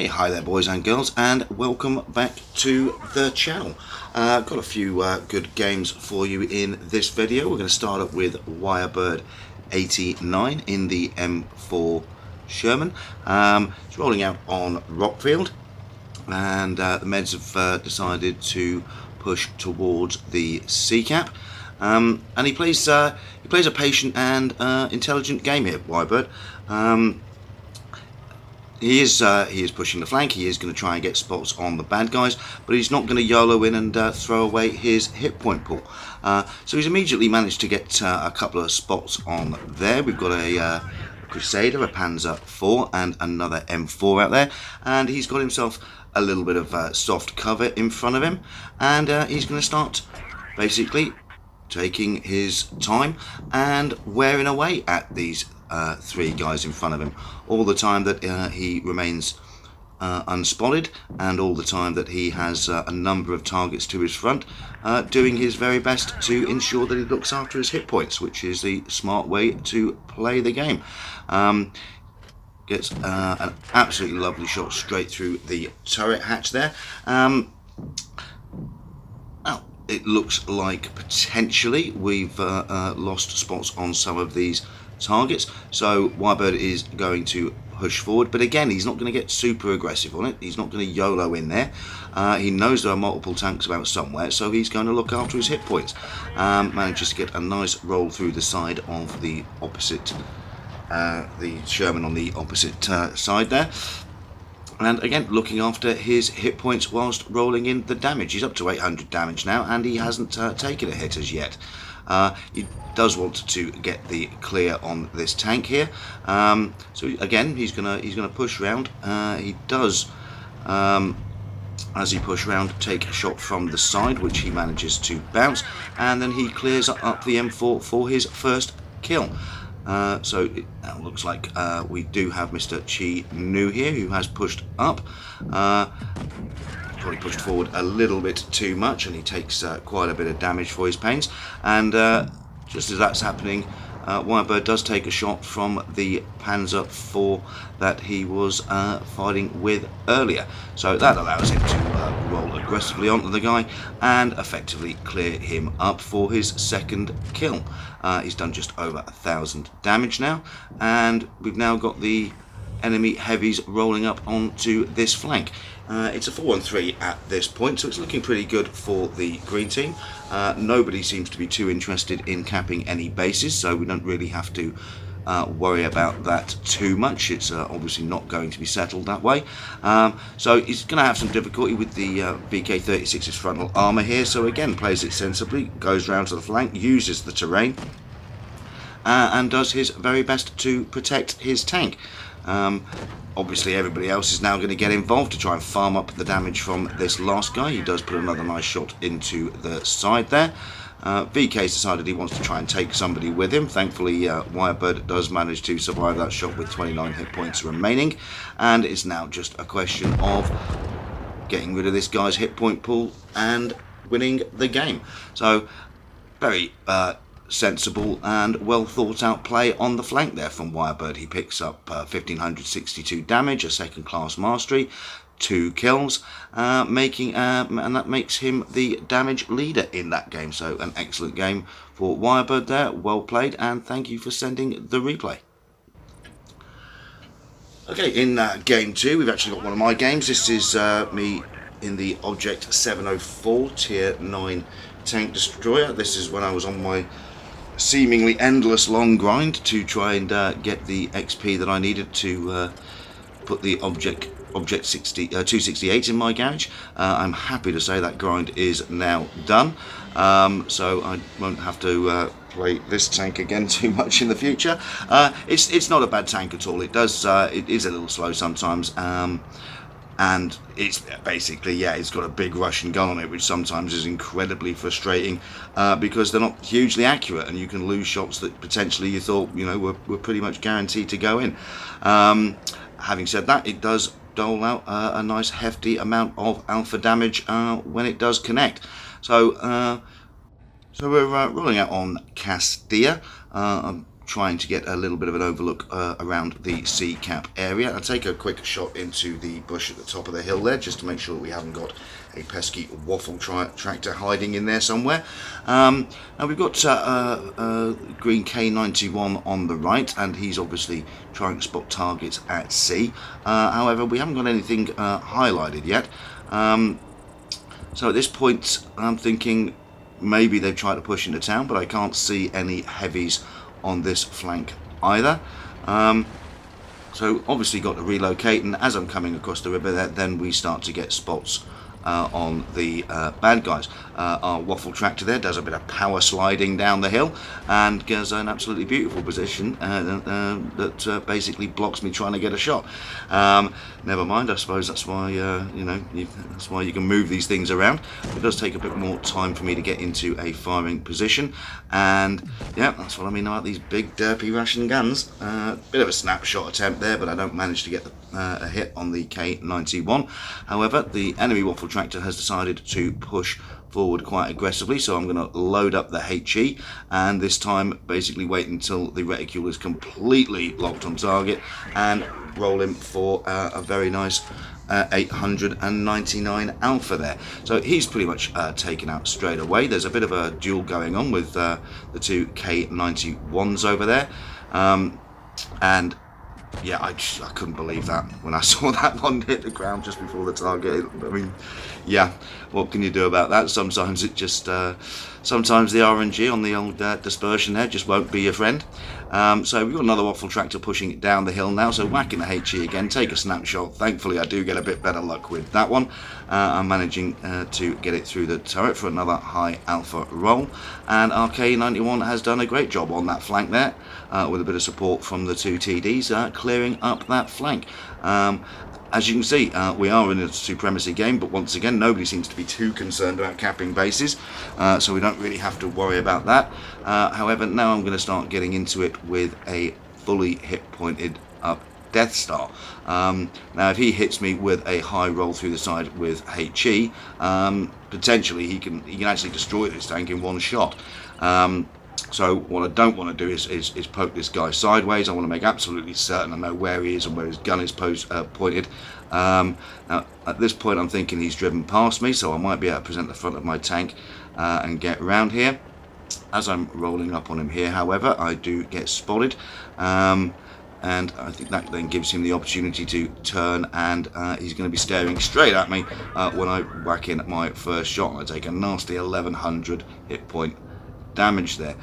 Hey, hi there boys and girls, and welcome back to the channel. Got a few good games for you in this video. We're going to start up with Wirebird 89 in the M4 Sherman. It's rolling out on Rockfield, and the Meds have decided to push towards the C-cap. And he plays a patient and intelligent game here, Wirebird. He is pushing the flank. He is going to try and get spots on the bad guys, but he's not going to YOLO in and throw away his hit point pool. So he's immediately managed to get a couple of spots on there. We've got a Crusader, a Panzer IV, and another M4 out there, and he's got himself a little bit of soft cover in front of him, and he's going to start basically taking his time and wearing away at these three guys in front of him, all the time that he remains unspotted, and all the time that he has a number of targets to his front, doing his very best to ensure that he looks after his hit points, which is the smart way to play the game. Gets an absolutely lovely shot straight through the turret hatch there. It looks like potentially we've lost spots on some of these targets, so Wirebird is going to push forward, but again, he's not going to get super aggressive on it. He's not going to YOLO in there. He knows there are multiple tanks about somewhere, so he's going to look after his hit points. Manages to get a nice roll through the side of the opposite, the Sherman on the opposite side there. And again, looking after his hit points whilst rolling in the damage. He's up to 800 damage now, and he hasn't taken a hit as yet. He does want to get the clear on this tank here. So again, he's gonna push round. He does, as he push round, take a shot from the side, which he manages to bounce, and then he clears up the M4 for his first kill. So it looks like we do have Mr. Chi Nu here, who has pushed up. Probably pushed forward a little bit too much, and he takes quite a bit of damage for his pains. And just as that's happening, Wirebird does take a shot from the Panzer IV that he was fighting with earlier. So that allows him to roll aggressively onto the guy and effectively clear him up for his second kill. He's done just over 1,000 damage now, and we've now got the enemy heavies rolling up onto this flank. It's a 4-1-3 at this point, so it's looking pretty good for the green team. Nobody seems to be too interested in capping any bases, so we don't really have to worry about that too much. It's obviously not going to be settled that way. So he's going to have some difficulty with the VK-36's frontal armour here, so again plays it sensibly, goes round to the flank, uses the terrain, and does his very best to protect his tank. Obviously everybody else is now going to get involved to try and farm up the damage from this last guy. He does put another nice shot into the side there. VK's decided he wants to try and take somebody with him. Thankfully Wirebird does manage to survive that shot with 29 hit points remaining, and it's now just a question of getting rid of this guy's hit point pool and winning the game. So very sensible and well thought out play on the flank there from Wirebird. He picks up 1,562 damage, a second class mastery, 2 kills, and that makes him the damage leader in that game. So an excellent game for Wirebird there, well played, and thank you for sending the replay. Okay, in game 2 we've actually got one of my games. This is me in the Object 704 tier 9 tank destroyer. This is when I was on my seemingly endless long grind to try and get the XP that I needed to put the Object 268 in my garage. I'm happy to say that grind is now done, so I won't have to play this tank again too much in the future. It's not a bad tank at all. It is a little slow sometimes, and it's basically, yeah, it's got a big Russian gun on it, which sometimes is incredibly frustrating because they're not hugely accurate, and you can lose shots that potentially you thought, you know, were pretty much guaranteed to go in. Having said that, it does dole out a nice hefty amount of alpha damage when it does connect. So we're rolling out on Castilla. I'm trying to get a little bit of an overlook around the sea cap area. I'll take a quick shot into the bush at the top of the hill there, just to make sure that we haven't got a pesky waffle tractor hiding in there somewhere. Now we've got green K91 on the right, and he's obviously trying to spot targets at sea. However, we haven't got anything highlighted yet. So at this point, I'm thinking maybe they've tried to push into town, but I can't see any heavies on this flank either. So obviously got to relocate, and as I'm coming across the river, then we start to get spots on the bad guys. Our waffle tractor there does a bit of power sliding down the hill and gets an absolutely beautiful position that basically blocks me trying to get a shot. Never mind, I suppose that's why that's why you can move these things around. It does take a bit more time for me to get into a firing position, and yeah, that's what I mean about these big derpy Russian guns. Bit of a snapshot attempt there, but I don't manage to get a hit on the K91. However, the enemy waffle tractor has decided to push forward quite aggressively, so I'm going to load up the HE, and this time basically wait until the reticule is completely locked on target and roll him for a very nice 899 alpha there. So he's pretty much taken out straight away. There's a bit of a duel going on with the two K91s over there, and yeah, I couldn't believe that when I saw that one hit the ground just before the target. I mean, yeah, what can you do about that? Sometimes it just, sometimes the RNG on the old dispersion there just won't be your friend. So we've got another waffle tractor pushing it down the hill now, so whacking the HE again, take a snapshot. Thankfully I do get a bit better luck with that one. I'm managing to get it through the turret for another high alpha roll, and our K91 has done a great job on that flank there, with a bit of support from the two TDs, clearing up that flank. As you can see, we are in a supremacy game, but once again, nobody seems to be too concerned about capping bases, so we don't really have to worry about that. However, now I'm going to start getting into it with a fully hit-pointed up Death Star. Now, if he hits me with a high roll through the side with HE, potentially he can actually destroy this tank in one shot. So what I don't want to do is poke this guy sideways. I want to make absolutely certain I know where he is and where his gun is pointed. Now at this point I'm thinking he's driven past me, so I might be able to present the front of my tank and get around here. As I'm rolling up on him here, however, I do get spotted, and I think that then gives him the opportunity to turn, and he's going to be staring straight at me when I whack in my first shot. I take a nasty 1100 hit point damage there.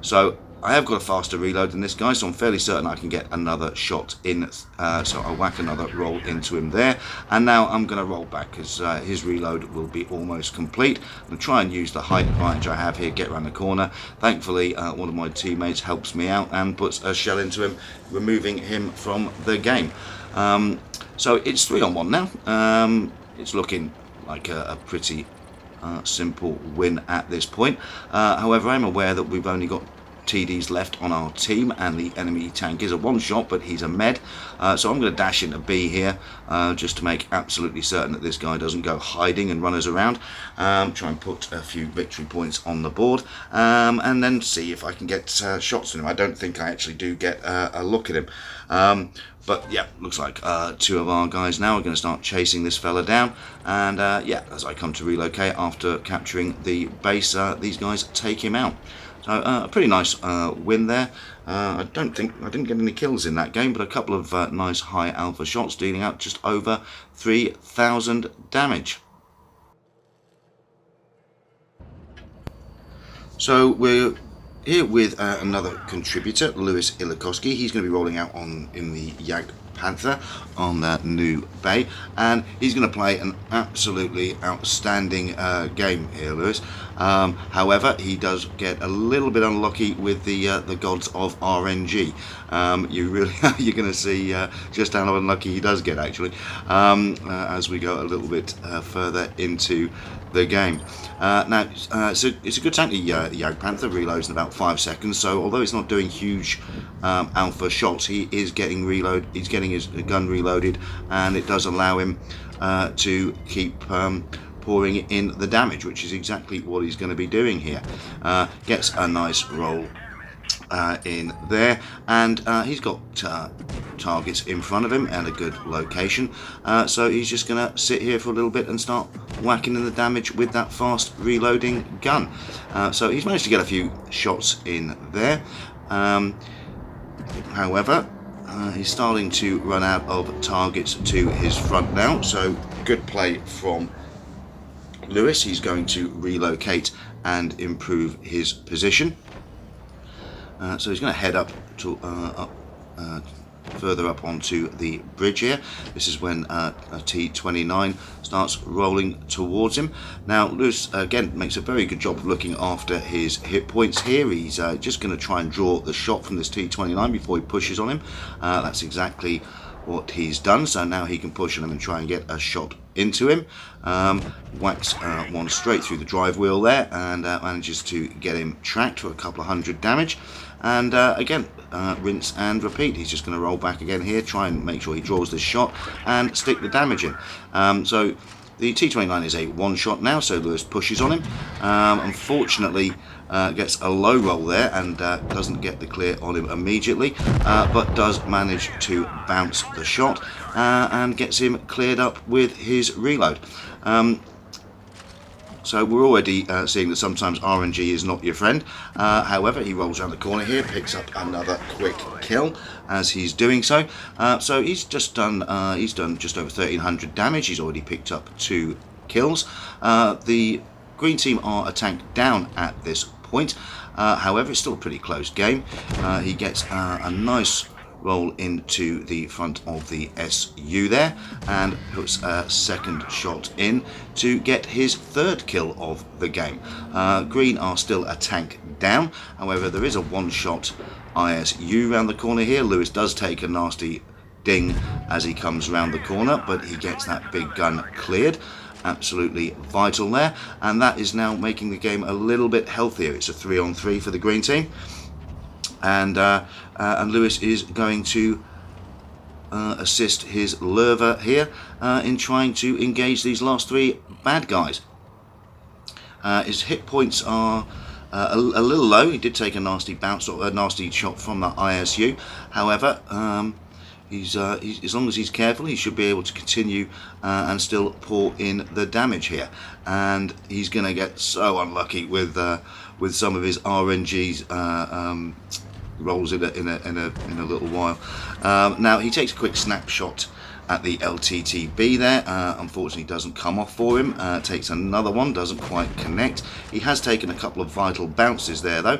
So I have got a faster reload than this guy, so I'm fairly certain I can get another shot in. So I whack another roll into him there, and now I'm going to roll back because his reload will be almost complete. I'm going to try and use the height advantage I have here, get around the corner. Thankfully, one of my teammates helps me out and puts a shell into him, removing him from the game. So it's 3-on-1 now. It's looking like a pretty simple win at this point. However, I'm aware that we've only got TDs left on our team, and the enemy tank is a one-shot, but he's a med. So I'm going to dash into B here, just to make absolutely certain that this guy doesn't go hiding and run us around. Try and put a few victory points on the board, and then see if I can get shots on him. I don't think I actually do get a look at him. But yeah, looks like two of our guys now are going to start chasing this fella down, and yeah, as I come to relocate after capturing the base, these guys take him out. So a pretty nice win there. I didn't get any kills in that game, but a couple of nice high alpha shots, dealing out just over 3,000 damage. So we're here with another contributor, Lewis Ilikoski. He's going to be rolling out in the Jagdpanther on that new bay, and he's going to play an absolutely outstanding game here, Lewis. However, he does get a little bit unlucky with the gods of RNG. You're going to see just how unlucky he does get, actually, as we go a little bit further into the game. Now, so it's a good tank, the Jagdpanther reloads in about 5 seconds. So although he's not doing huge alpha shots, he is getting he's getting his gun reloaded, and it does allow him to keep pouring in the damage, which is exactly what he's going to be doing here. Gets a nice roll in there, and he's got targets in front of him and a good location, so he's just going to sit here for a little bit and start whacking in the damage with that fast reloading gun. So he's managed to get a few shots in there. However, he's starting to run out of targets to his front now, so good play from Lewis. He's going to relocate and improve his position. So he's going to head up to further up onto the bridge here. This is when a T-29 starts rolling towards him. Now Lewis again makes a very good job of looking after his hit points here. He's just going to try and draw the shot from this T-29 before he pushes on him. That's exactly what he's done, so now he can push on him and try and get a shot into him. Whacks one straight through the drive wheel there, and manages to get him tracked for a couple of hundred damage. And again, rinse and repeat. He's just going to roll back again here, try and make sure he draws this shot and stick the damage in. So the T-29 is a one shot now, so Lewis pushes on him. Unfortunately, gets a low roll there and doesn't get the clear on him immediately, but does manage to bounce the shot and gets him cleared up with his reload. So we're already seeing that sometimes RNG is not your friend. However, he rolls around the corner here, picks up another quick kill as he's doing so. So he's done just over 1,300 damage. He's already picked up 2 kills. The green team are a tank down at this point. However, it's still a pretty close game. He gets a nice roll into the front of the SU there and puts a second shot in to get his 3rd kill of the game. Green are still a tank down. However, there is a one-shot ISU around the corner here. Lewis does take a nasty ding as he comes around the corner, but he gets that big gun cleared. Absolutely vital there, and that is now making the game a little bit healthier. It's a 3-on-3 for the green team, and Lewis is going to assist his Lurva here in trying to engage these last 3 bad guys. His hit points are a little low. He did take a nasty bounce or a nasty shot from that ISU. However, he's as long as he's careful, he should be able to continue and still pour in the damage here. And he's going to get so unlucky with some of his RNGs rolls in a little while. Now he takes a quick snapshot at the LTTB there. Unfortunately doesn't come off for him. Takes another one, doesn't quite connect. He has taken a couple of vital bounces there though.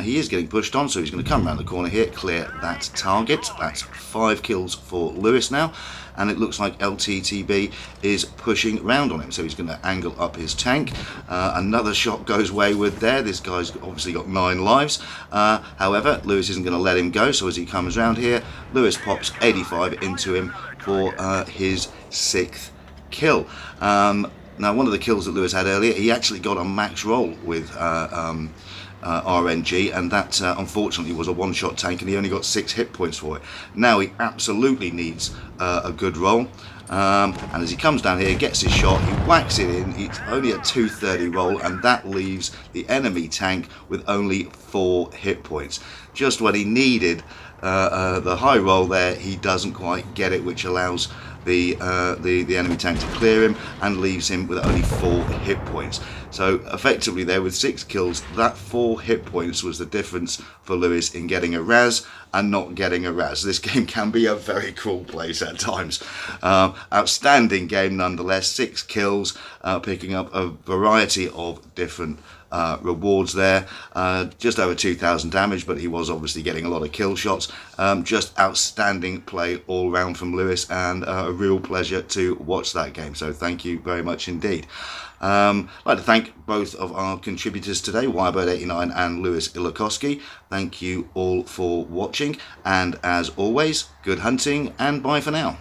He is getting pushed on, so he's going to come around the corner here, clear that target. That's 5 kills for Lewis now, and it looks like LTTB is pushing round on him, so he's going to angle up his tank. Another shot goes wayward there. This guy's obviously got 9 lives. However, Lewis isn't going to let him go, so as he comes round here, Lewis pops 85 into him for his 6th kill. Now, one of the kills that Lewis had earlier, he actually got a max roll with RNG, and that unfortunately was a one-shot tank, and he only got 6 hit points for it. Now he absolutely needs a good roll, and as he comes down here, gets his shot, he whacks it in. It's only a 230 roll, and that leaves the enemy tank with only 4 hit points. Just when he needed the high roll there, he doesn't quite get it, which allows the enemy tank to clear him and leaves him with only 4 hit points. So effectively there, with 6 kills, that 4 hit points was the difference for Lewis in getting a Raz and not getting a Raz. This game can be a very cruel place at times. Outstanding game nonetheless. 6 kills, picking up a variety of different rewards there. Just over 2,000 damage, but he was obviously getting a lot of kill shots. Just outstanding play all round from Lewis, and a real pleasure to watch that game. So thank you very much indeed. I'd like to thank both of our contributors today, Wirebird89 and Lewis Ilikoski. Thank you all for watching, and as always, good hunting and bye for now.